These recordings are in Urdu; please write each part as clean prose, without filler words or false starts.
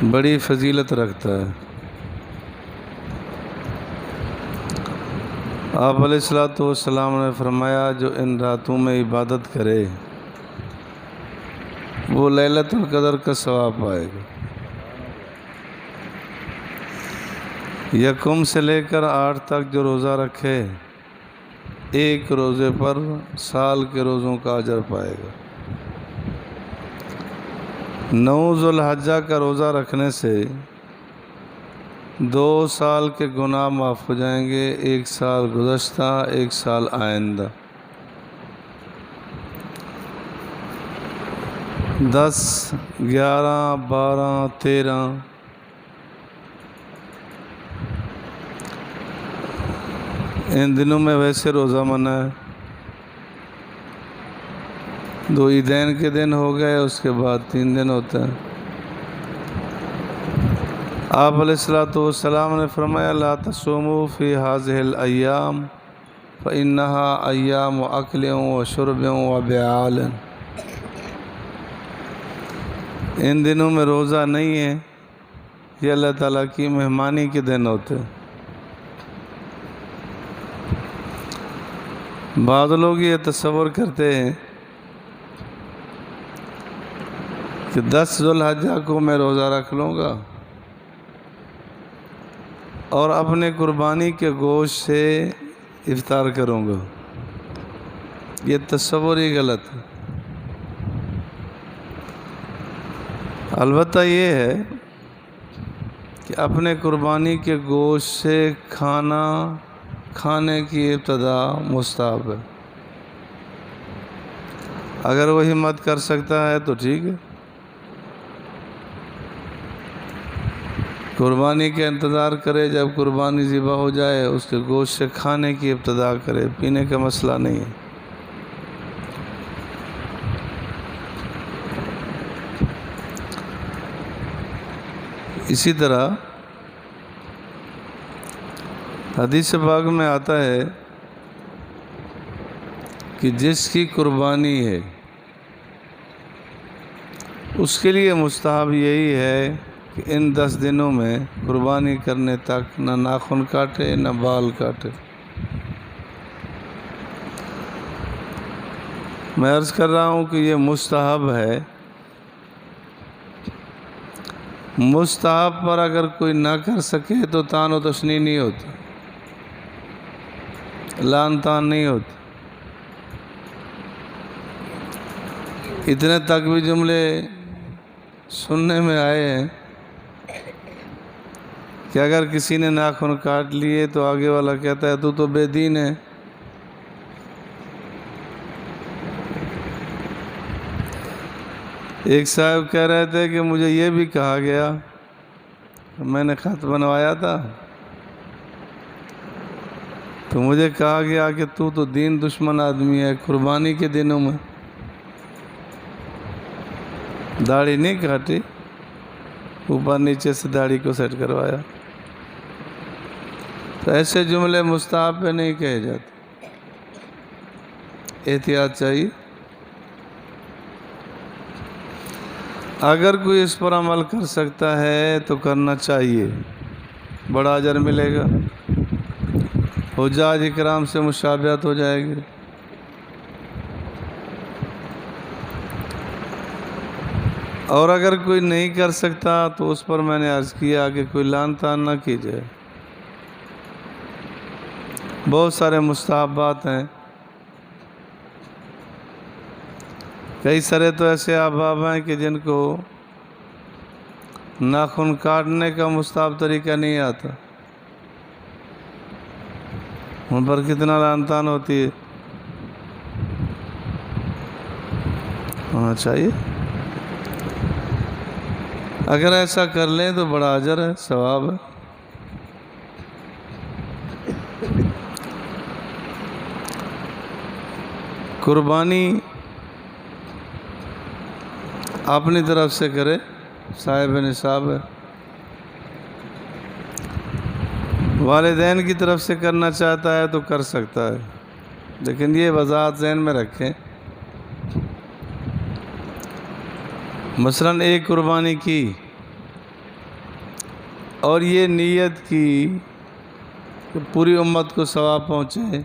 بڑی فضیلت رکھتا ہے۔ آپ علیہ الصلوۃ والسلام نے فرمایا جو ان راتوں میں عبادت کرے وہ لیلۃ القدر کا ثواب پائے گا۔ یکم سے لے کر 8 تک جو روزہ رکھے ایک روزے پر سال کے روزوں کا اجر پائے گا۔ 9 ذوالحجہ کا روزہ رکھنے سے 2 سال کے گناہ معاف ہو جائیں گے، 1 سال گزشتہ 1 سال آئندہ۔ 10 11 12 13 ان دنوں میں ویسے روزہ منع ہے۔ 2 عیدین کے دن ہو گئے، اس کے بعد 3 دن ہوتا ہے۔ آپ علیہ الصلوۃ والسلام نے فرمایا لا تصوموا فی هذه الایام فانها ایام اکل و شرب و بیعال۔ ان دنوں میں روزہ نہیں ہے، یہ اللہ تعالیٰ کی مہمانی کے دن ہوتے ہیں۔ بعض لوگ یہ تصور کرتے ہیں کہ 10 ذوالحجہ کو میں روزہ رکھ لوں گا اور اپنے قربانی کے گوشت سے افطار کروں گا۔ یہ تصور ہی غلط ہے۔ البتہ یہ ہے کہ اپنے قربانی کے گوشت سے کھانے کی ابتدا مستحب ہے۔ اگر وہ ہمت کر سکتا ہے تو ٹھیک ہے، قربانی کے انتظار کرے، جب قربانی ذبح ہو جائے اس کے گوشت سے کھانے کی ابتدا کرے، پینے کا مسئلہ نہیں ہے۔ اسی طرح حدیث پاک میں آتا ہے کہ جس کی قربانی ہے اس کے لیے مستحب یہی ہے کہ ان 10 دنوں میں قربانی کرنے تک نہ ناخن کاٹے نہ بال کاٹے۔ میں عرض کر رہا ہوں کہ یہ مستحب ہے۔ مستحب پر اگر کوئی نہ کر سکے تو تان و تشنیع نہیں ہوتی، لان تان نہیں ہوتی۔ اتنے تک بھی جملے سننے میں آئے ہیں کہ اگر کسی نے ناخن کاٹ لیے تو آگے والا کہتا ہے تو بے دین ہے۔ ایک صاحب کہہ رہے تھے کہ مجھے یہ بھی کہا گیا، میں نے خط بنوایا تھا تو مجھے کہا گیا کہ تو دین دشمن آدمی ہے، قربانی کے دنوں میں داڑھی نہیں کاٹی، اوپر نیچے سے داڑھی کو سیٹ کروایا۔ تو ایسے جملے مستحب پہ نہیں کہے جاتے، احتیاط چاہیے۔ اگر کوئی اس پر عمل کر سکتا ہے تو کرنا چاہیے، بڑا اجر ملے گا، حجاج اکرام سے مشابہت ہو جائے گی۔ اور اگر کوئی نہیں کر سکتا تو اس پر میں نے عرض کیا کہ کوئی لان تان نہ کی جائے۔ بہت سارے مستحبات ہیں، کئی سارے تو ایسے احباب ہیں کہ جن کو ناخن کاٹنے کا مستحب طریقہ نہیں آتا، ان پر کتنا لان تان ہوتی ہے۔ ہونا چاہیے، اگر ایسا کر لیں تو بڑا اجر ہے، ثواب ہے۔ قربانی اپنی طرف سے کرے، صاحب نصاب ہے۔ والدین کی طرف سے کرنا چاہتا ہے تو کر سکتا ہے، لیکن یہ وضاحت ذہن میں رکھیں، مثلاً ایک قربانی کی اور یہ نیت کی کہ پوری امت کو ثواب پہنچے،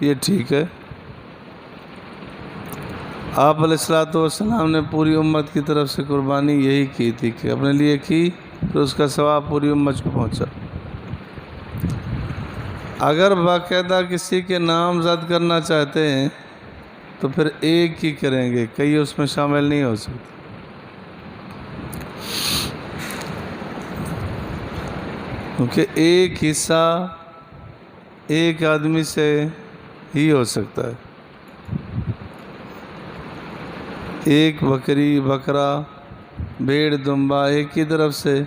یہ ٹھیک ہے۔ آپ علیہ الصلوۃ والسلام نے پوری امت کی طرف سے قربانی یہی کی تھی کہ اپنے لیے کی تو اس کا ثواب پوری امت کو پہنچا۔ اگر باقاعدہ کسی کے نامزد کرنا چاہتے ہیں تو پھر ایک ہی کریں گے، کئی اس میں شامل نہیں ہو سکتے، کیونکہ ایک حصہ ایک آدمی سے ہی ہو سکتا ہے۔ ایک بکری، بکرا، بھیڑ، دمبا ایک کی طرف سے۔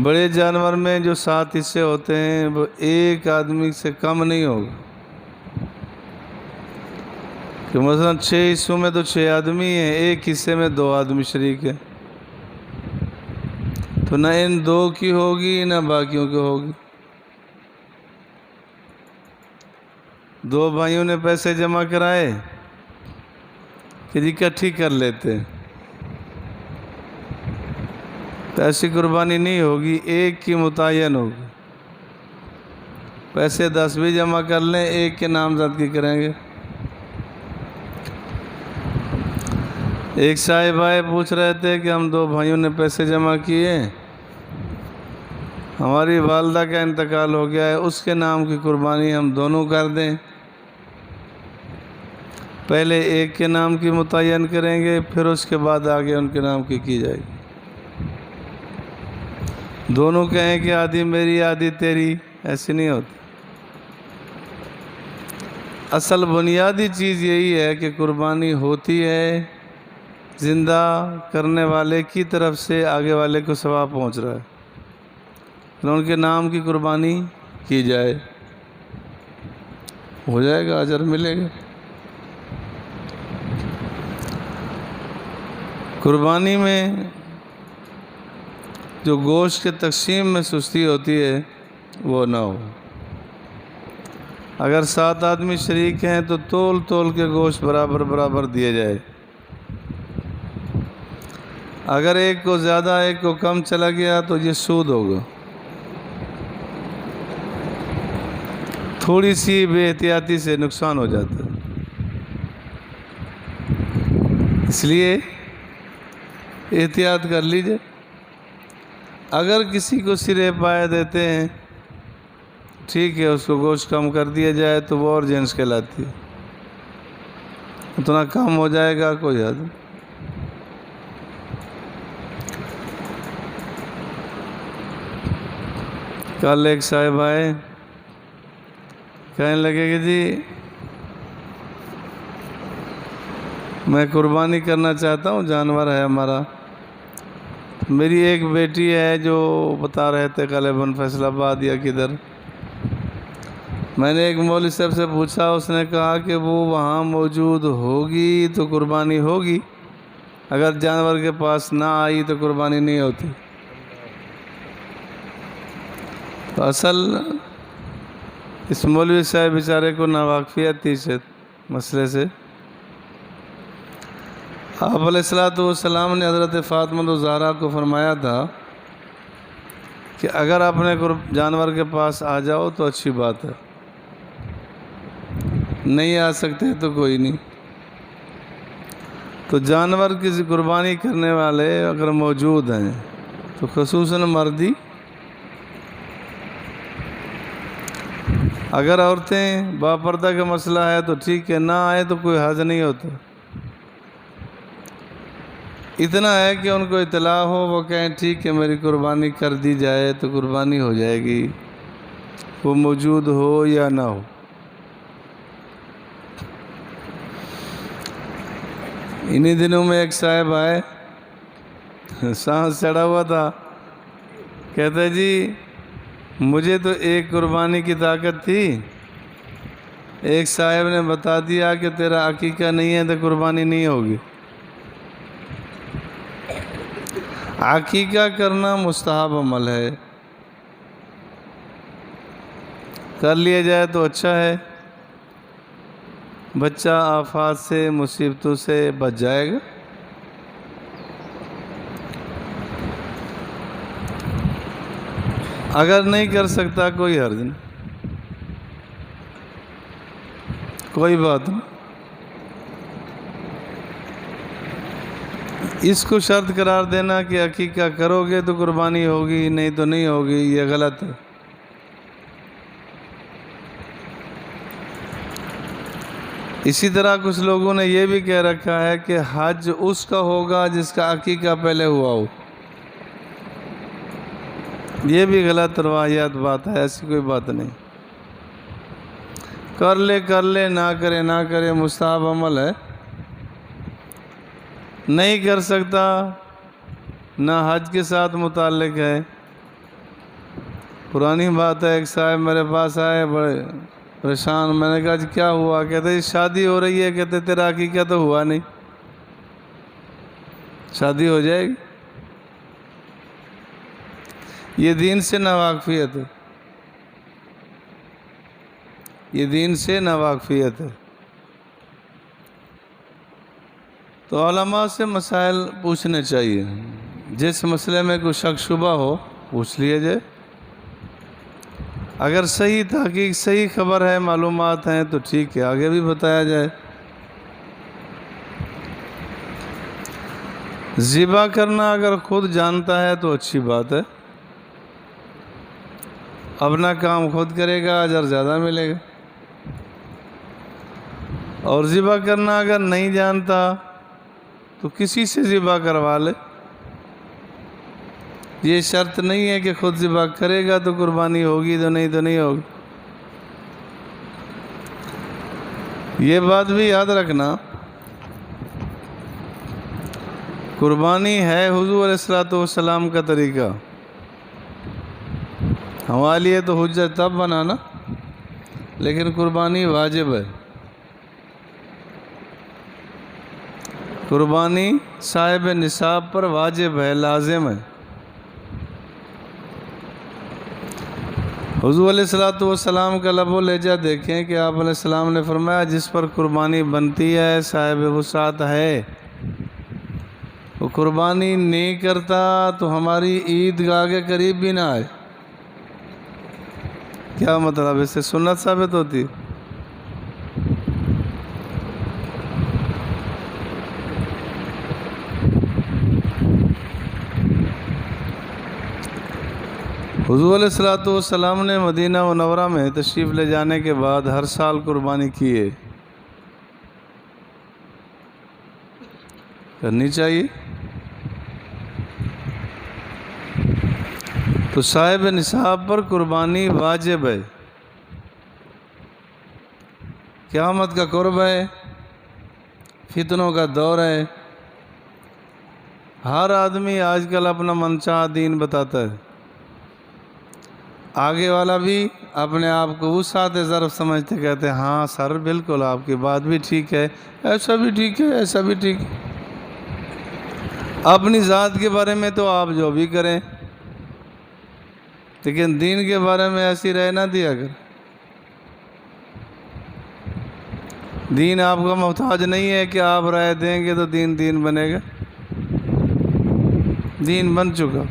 بڑے جانور میں جو 7 حصے ہوتے ہیں وہ ایک آدمی سے کم نہیں ہوگا، کہ مثلا 6 حصوں میں تو 6 آدمی ہیں، ایک حصے میں 2 آدمی شریک ہیں، تو نہ ان 2 کی ہوگی نہ باقیوں کی ہوگی۔ 2 بھائیوں نے پیسے جمع کرائے کہ جی اکٹھی کر لیتے، تو ایسی قربانی نہیں ہوگی، ایک کی متعین ہوگی۔ پیسے 10 بھی جمع کر لیں، ایک کے نامزدگی کریں گے۔ ایک صاحب آئے پوچھ رہے تھے کہ ہم 2 بھائیوں نے پیسے جمع کیے، ہماری والدہ کا انتقال ہو گیا ہے، اس کے نام کی قربانی ہم دونوں کر دیں؟ پہلے ایک کے نام کی متعین کریں گے، پھر اس کے بعد آگے ان کے نام کی جائے گی۔ دونوں کہیں کہ آدھی میری آدھی تیری، ایسی نہیں ہوتی۔ اصل بنیادی چیز یہی ہے کہ قربانی ہوتی ہے زندہ کرنے والے کی طرف سے، آگے والے کو ثواب پہنچ رہا ہے، ان کے نام کی قربانی کی جائے، ہو جائے گا، اجر ملے گا۔ قربانی میں جو گوشت کے تقسیم میں سستی ہوتی ہے وہ نہ ہو۔ اگر 7 آدمی شریک ہیں تو تول تول کے گوشت برابر برابر دیے جائے۔ اگر ایک کو زیادہ ایک کو کم چلا گیا تو یہ سود ہوگا۔ تھوڑی سی بے احتیاطی سے نقصان ہو جاتا ہے، اس لیے احتیاط کر لیجئے۔ اگر کسی کو سرے پائے دیتے ہیں ٹھیک ہے، اس کو گوشت کم کر دیا جائے تو وہ اور جنس کہلاتی ہے، اتنا کم ہو جائے گا، کوئی حد نہیں۔ کل ایک صاحب آئے، کہنے لگے کہ جی میں قربانی کرنا چاہتا ہوں، جانور ہے ہمارا، میری ایک بیٹی ہے جو بتا رہے تھے غالباً فیصل آباد یا کدھر، میں نے ایک مولوی صاحب سے پوچھا، اس نے کہا کہ وہ وہاں موجود ہوگی تو قربانی ہوگی، اگر جانور کے پاس نہ آئی تو قربانی نہیں ہوتی۔ تو اصل اس مولوی صاحب بیچارے کو ناواقفیت تھی اس مسئلے سے۔ آپ علیہ الصلوۃ والسلام نے حضرت فاطمہ الزہرا کو فرمایا تھا کہ اگر اپنے جانور کے پاس آ جاؤ تو اچھی بات ہے، نہیں آ سکتے تو کوئی نہیں۔ تو جانور کی قربانی کرنے والے اگر موجود ہیں تو خصوصاً مردی، اگر عورتیں باپردہ کا مسئلہ ہے تو ٹھیک ہے، نہ آئے تو کوئی حرج نہیں ہوتا، اتنا ہے کہ ان کو اطلاع ہو، وہ کہیں ٹھیک ہے میری قربانی کر دی جائے تو قربانی ہو جائے گی، وہ موجود ہو یا نہ ہو۔ انہی دنوں میں ایک صاحب آئے، سانس چڑھا ہوا تھا، کہتا جی مجھے تو ایک قربانی کی طاقت تھی، ایک صاحب نے بتا دیا کہ تیرا عقیقہ نہیں ہے تو قربانی نہیں ہوگی۔ عقیقہ کرنا مستحب عمل ہے، کر لیا جائے تو اچھا ہے، بچہ آفات سے مصیبتوں سے بچ جائے گا۔ اگر نہیں کر سکتا کوئی حرج نہیں، کوئی بات نہیں، اس کو شرط قرار دینا کہ عقیقہ کرو گے تو قربانی ہوگی، نہیں تو نہیں ہوگی، یہ غلط ہے۔ اسی طرح کچھ لوگوں نے یہ بھی کہہ رکھا ہے کہ حج اس کا ہوگا جس کا عقیقہ پہلے ہوا ہو، یہ بھی غلط روایات بات ہے، ایسی کوئی بات نہیں، کر لے نہ کرے مستحب عمل ہے، نہیں کر سکتا نہ حج کے ساتھ متعلق ہے۔ پرانی بات ہے، ایک صاحب میرے پاس آئے بڑے پریشان، میں نے کہا جی کیا ہوا؟ کہتے شادی ہو رہی ہے، کہتے تیرا عقیقہ تو ہوا نہیں، شادی ہو جائے گی؟ یہ دین سے ناواقفیت ہے، یہ دین سے ناواقفیت ہے۔ تو علماء سے مسائل پوچھنے چاہیے، جس مسئلے میں کوئی شک شبہ ہو پوچھ لیا جائے، اگر صحیح تحقیق صحیح خبر ہے، معلومات ہیں تو ٹھیک ہے، آگے بھی بتایا جائے۔ ذبح کرنا اگر خود جانتا ہے تو اچھی بات ہے، اپنا کام خود کرے گا، اجر زیادہ ملے گا۔ اور ذبح کرنا اگر نہیں جانتا تو کسی سے ذبح کروا لے، یہ شرط نہیں ہے کہ خود ذبح کرے گا تو قربانی ہوگی، تو نہیں ہوگی۔ یہ بات بھی یاد رکھنا، قربانی ہے حضور علیہ السلام کا طریقہ، ہمارے لیے تو حجت تب بنانا، لیکن قربانی واجب ہے، قربانی صاحب نصاب پر واجب ہے، لازم ہے۔ حضور علیہ السلام کا لب و لہجہ دیکھیں کہ آپ علیہ السلام نے فرمایا جس پر قربانی بنتی ہے صاحب وسعت ہے، وہ قربانی نہیں کرتا تو ہماری عیدگاہ کے قریب بھی نہ آئے۔ کیا مطلب؟ اس سے سنت ثابت ہوتی۔ حضور علیہ السلام نے مدینہ منورہ میں تشریف لے جانے کے بعد ہر سال قربانی کی ہے، کرنی چاہیے۔ تو صاحب نصاب پر قربانی واجب ہے، قیامت کا قرب ہے، فتنوں کا دور ہے، ہر آدمی آج کل اپنا منچا دین بتاتا ہے، آگے والا بھی اپنے آپ کو وسعت ظرف سمجھتے، کہتے ہیں ہاں سر بالکل آپ کی بات بھی ٹھیک ہے، ایسا بھی ٹھیک ہے، ایسا بھی ٹھیک ہے۔ اپنی ذات کے بارے میں تو آپ جو بھی کریں، لیکن دین کے بارے میں ایسی رائے نہ دیا کر۔ دین آپ کا محتاج نہیں ہے کہ آپ رائے دیں گے تو دین بنے گا، دین بن چکا۔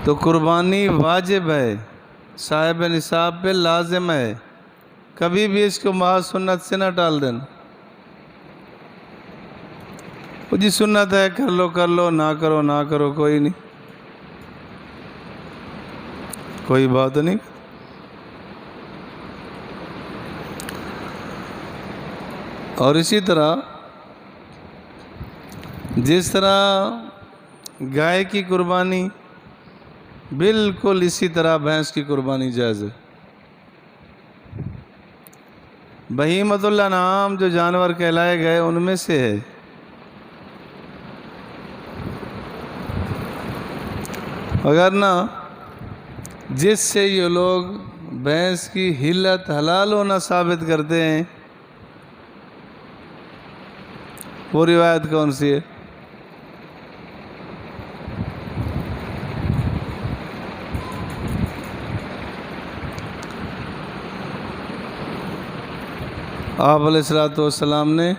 تو قربانی واجب ہے، صاحب نصاب پہ لازم ہے، کبھی بھی اس کو محض سنت سے نہ ٹال دینا۔ وہ جی سنت ہے، کر لو، نہ کرو کوئی نہیں، کوئی بات نہیں۔ اور اسی طرح جس طرح گائے کی قربانی، بالکل اسی طرح بھینس کی قربانی جائز ہے۔ بہیمۃ الانعام جو جانور کہلائے گئے ان میں سے ہے، اگر نہ جس سے یہ لوگ بھینس کی حلت حلال ہونا ثابت کرتے ہیں، وہ روایت کون سی ہے؟ آپ علیہ السلام نے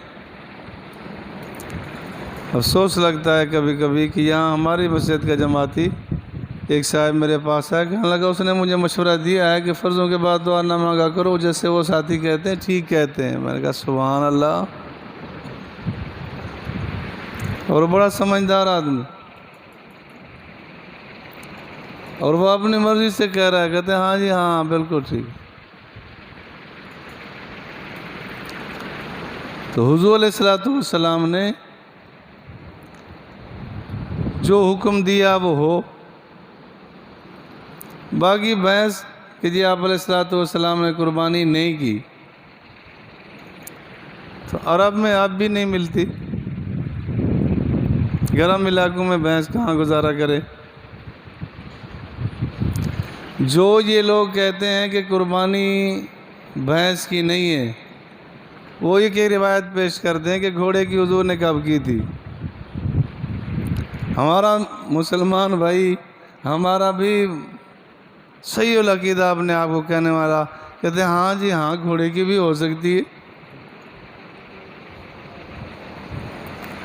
افسوس لگتا ہے کبھی کبھی کہ یہاں ہماری بصیرت کا جماعتی ایک صاحب میرے پاس آیا، کہنے لگا اس نے مجھے مشورہ دیا ہے کہ فرضوں کے بعد دعا نہ مانگا کرو، جیسے وہ ساتھی کہتے ہیں ٹھیک کہتے ہیں۔ میں نے کہا سبحان اللہ، اور بڑا سمجھدار آدمی، اور وہ اپنی مرضی سے کہہ رہا ہے، کہتے ہیں ہاں جی ہاں بالکل ٹھیک۔ تو حضور علیہ السلام نے جو حکم دیا وہ ہو، باقی بحث کہ جی آپ علیہ السلام نے قربانی نہیں کی، تو عرب میں اب بھی نہیں ملتی، گرم علاقوں میں بھینس کہاں گزارا کرے۔ جو یہ لوگ کہتے ہیں کہ قربانی بھینس کی نہیں ہے، وہ یہ کہ روایت پیش کرتے ہیں کہ گھوڑے کی حضور نے کب کی تھی۔ ہمارا مسلمان بھائی، ہمارا بھی صحیح العقیدہ اپنے آپ کو کہنے والا، کہتے ہیں ہاں جی ہاں گھوڑے کی بھی ہو سکتی ہے۔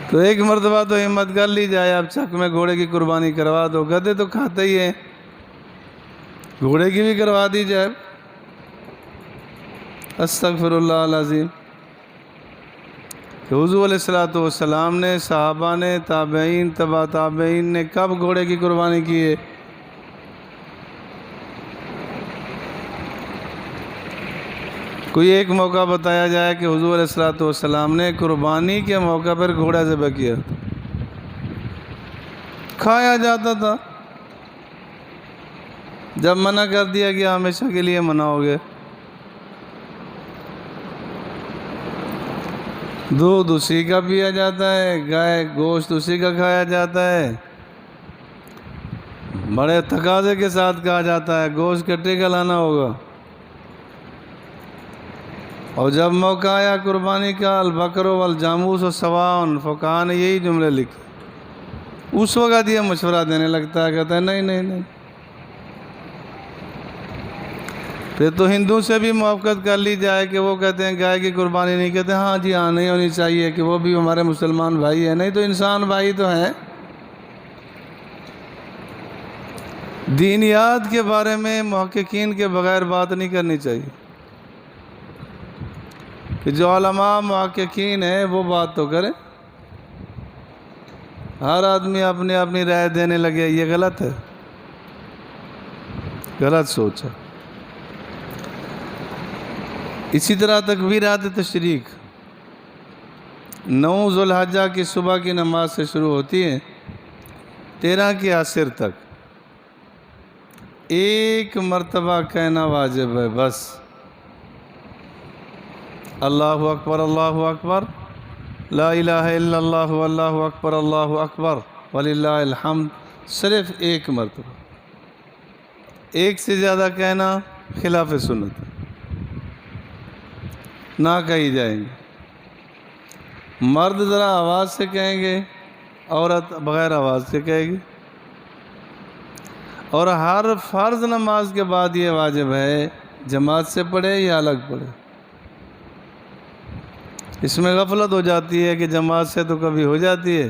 تو ایک مرتبہ تو ہمت کر لی جائے، اب چک میں گھوڑے کی قربانی کروا دو، گدھے تو کھاتے ہی ہیں، گھوڑے کی بھی کروا دی جائے۔ استغفر اللہ العظیم۔ کہ حضور علیہ السلام نے، صحابہ نے، تابعین، تبع تابعین نے کب گھوڑے کی قربانی کی ہے؟ کوئی ایک موقع بتایا جائے کہ حضور علیہ السلام نے قربانی کے موقع پر گھوڑا ذبح کیا، کھایا جاتا تھا، جب منع کر دیا گیا ہمیشہ کے لیے منع ہو گیا۔ دودھ اسی کا پیا جاتا ہے، گائے گوشت اسی کا کھایا جاتا ہے، بڑے تقاضے کے ساتھ کہا جاتا ہے گوشت کٹے کا لانا ہوگا، اور جب موقع آیا قربانی کا، البقر والجاموس سواء، فقہا نے یہی جملے لکھے۔ اس وقت یہ مشورہ دینے لگتا ہے، کہتا ہے نہیں نہیں نہیں۔ پھر تو ہندو سے بھی موافقت کر لی جائے کہ وہ کہتے ہیں گائے کی قربانی نہیں، کہتے ہیں ہاں جی ہاں نہیں ہونی چاہیے، کہ وہ بھی ہمارے مسلمان بھائی ہیں، نہیں تو انسان بھائی تو ہیں۔ دینیات کے بارے میں محققین کے بغیر بات نہیں کرنی چاہیے، کہ جو علماء محققین ہیں وہ بات تو کریں، ہر آدمی اپنی اپنی رائے دینے لگے، یہ غلط ہے، غلط سوچ ہے۔ اسی طرح تکبیرات تشریق 9 ذو الحجہ کی صبح کی نماز سے شروع ہوتی ہے، 13 کے عصر تک ایک مرتبہ کہنا واجب ہے بس، اللہ اکبر اللہ اکبر، لا الہ الا اللہ واللہ اکبر اللہ اکبر وللہ الحمد، صرف ایک مرتبہ، ایک سے زیادہ کہنا خلاف سنت ہے، نہ کہی جائیں گے۔ مرد ذرا آواز سے کہیں گے، عورت بغیر آواز سے کہے گی، اور ہر فرض نماز کے بعد یہ واجب ہے جماعت سے پڑھے یا الگ پڑھے۔ اس میں غفلت ہو جاتی ہے کہ جماعت سے تو کبھی ہو جاتی ہے،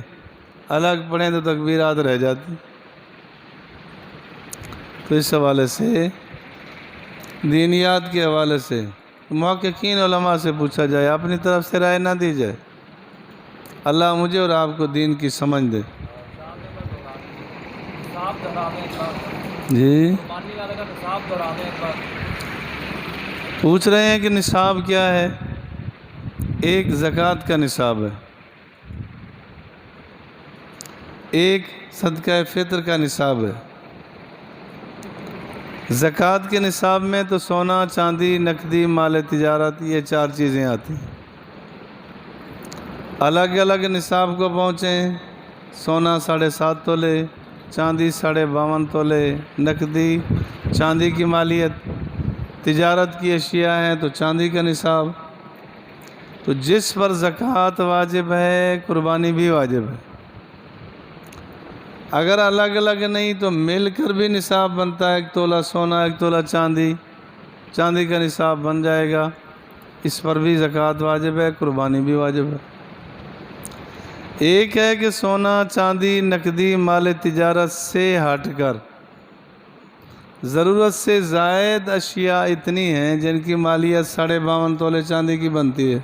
الگ پڑھیں تو تکبیرات رہ جاتی۔ تو اس حوالے سے، دینیات کے حوالے سے محققین علماء سے پوچھا جائے، اپنی طرف سے رائے نہ دی جائے۔ اللہ مجھے اور آپ کو دین کی سمجھ دے۔ جی پوچھ رہے ہیں کہ نصاب کیا ہے؟ ایک زکوٰۃ کا نصاب ہے، ایک صدقہ فطر کا نصاب ہے۔ زکوٰۃ کے نصاب میں تو سونا، چاندی، نقدی، مال تجارت، یہ 4 چیزیں آتی ہیں۔ الگ الگ نصاب کو پہنچیں، سونا 7.5 تولے، چاندی 52.5 تولے، نقدی، چاندی کی مالیت، تجارت کی اشیاء ہیں تو چاندی کا نصاب۔ تو جس پر زکوٰۃ واجب ہے، قربانی بھی واجب ہے۔ اگر الگ الگ نہیں تو مل کر بھی نصاب بنتا ہے، 1 تولہ سونا، 1 تولہ چاندی، چاندی کا نصاب بن جائے گا، اس پر بھی زکوٰۃ واجب ہے، قربانی بھی واجب ہے۔ ایک ہے کہ سونا چاندی نقدی مال تجارت سے ہٹ کر ضرورت سے زائد اشیاء اتنی ہیں جن کی مالیت 52.5 تولے چاندی کی بنتی ہے،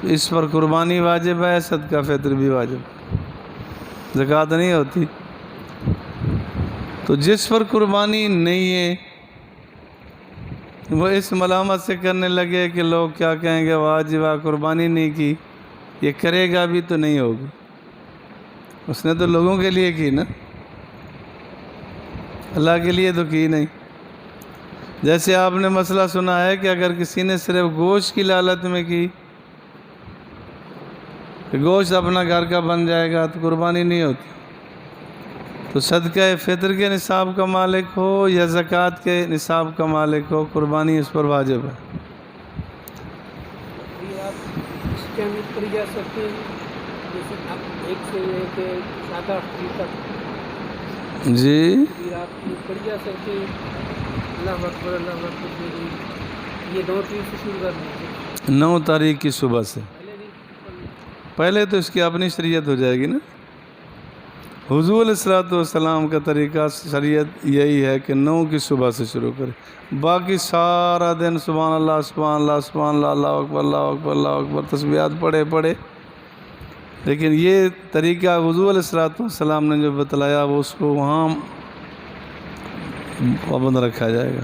تو اس پر قربانی واجب ہے، صدقہ فطر بھی واجب، زکوٰۃ نہیں ہوتی۔ تو جس پر قربانی نہیں ہے وہ اس ملامت سے کرنے لگے کہ لوگ کیا کہیں گے، واجب قربانی نہیں کی، یہ کرے گا بھی تو نہیں ہوگی، اس نے تو لوگوں کے لیے کی نا، اللہ کے لیے تو کی نہیں۔ جیسے آپ نے مسئلہ سنا ہے کہ اگر کسی نے صرف گوشت کی لالچ میں کی کہ گوشت اپنا گھر کا بن جائے گا تو قربانی نہیں ہوتی، تو صدقہ فطر کے نصاب کا مالک ہو یا زکوٰۃ کے نصاب کا مالک ہو، قربانی اس پر واجب ہے۔ اس کے اندر کری جا سکتی ہے، جیسے ایک سے لے کے 7-8 تک جی پھر آپ کی پڑھی جا سکتی ہے، اللہ اکبر اللہ اکبر، یہ 9 تاریخ سے شروع کر دیں، 9 تاریخ کی صبح سے پہلے تو اس کی اپنی شریعت ہو جائے گی نا۔ حضور علیہ الصلوۃ والسلام کا طریقہ شریعت یہی ہے کہ 9 کی صبح سے شروع کرے، باقی سارا دن سبحان اللہ سبحان اللہ سبحان اللہ، اللہ اکبر اللہ اکبر اللہ اکبر تسبیحات پڑھے، لیکن یہ طریقہ حضور علیہ الصلوۃ والسلام نے جو بتلایا وہ اس کو وہاں پابند رکھا جائے گا۔